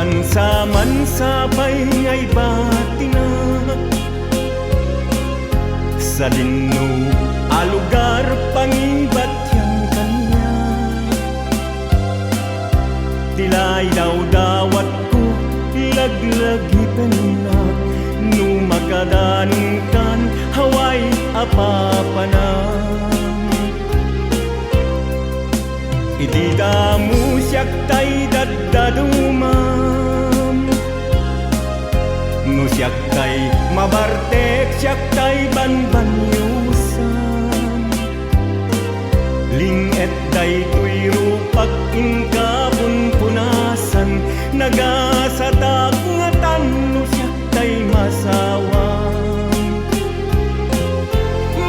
Kansaman sabay ngay batina sa linno a lugar pangibat yang kanya. Tilay daw dawat ko laglagi penak nu makadanungkan haway apapanang. Iti damu siyak tay daddadumam nu siyak tay mabartek siyak tay banbanyusan linget tay tuiro pag ingkabun punasan nagasatak ngatan nu siyak tay masawang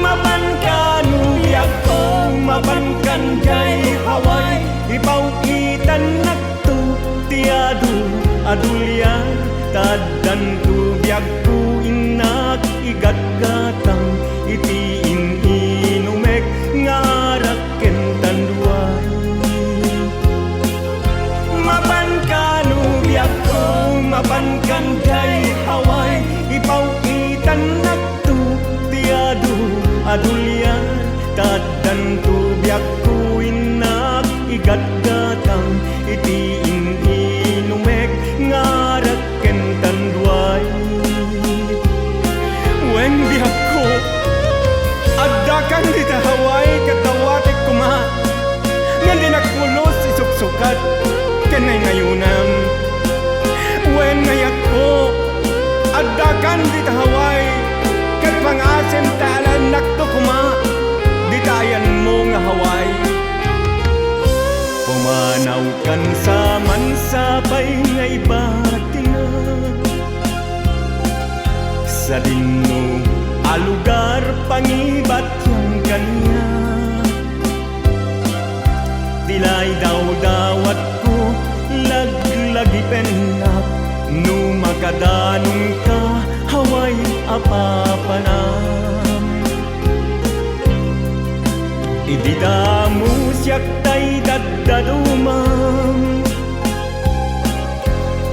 mapan kanu biyak ko mapan kanjay haway ipaw itan nakto tiadu adulya tadan tu biyak ku inak igat-gatang iti inumek ngarak kentan duay mapan kanu biyak ko mapan kanjay haway ipaw itan nakto tiadu adulya tadan tu biyak ku inak igat-gatang iti inumek ngarak kentan duay. Wen biyak ko addakan di tahaway katawatik kuma nga di nakmulos isuksukat kanay ngayunam. Wen ngayak ko addakan di tahaway kat pangasim talan nakto kuma ditayan mo nga haway. Pumanaw kan sa mansabay ngay batina sa dinno a lugar pangibat yang kanya. Dilay daw dawat ko laglagi penak nu makadanong ka haway apapanam. Ididamu siyak tay daddadumam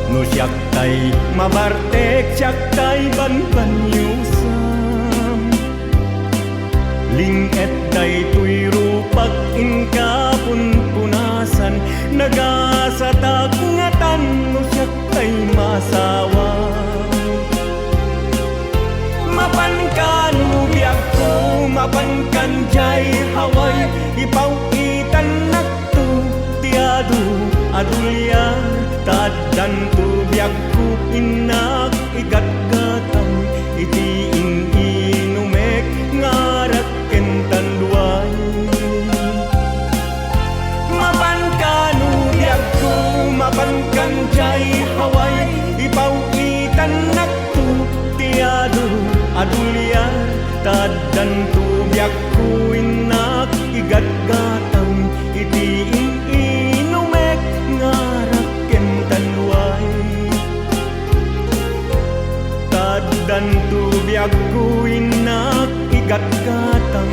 nu siyak tay mabartek siyak tay banbanyusam linget tay tuiro pag ingkapun punasan nagasatak ngatan nu siyak tay masawang mapan kanu biyak ko mapan kanjay haway ipaw itan nakto tiadu adulya tadan tu biyak ku inak igat-gatang iti inumek ngarak kentan duay mapan kanu biyak ko mapan kanjay haway ipaw itan nakto tiadu adulya tadan tu biyak ku inak igat-gatang iti inumek ngarak kentan duay tadan tu biyak ku inak igat-gatang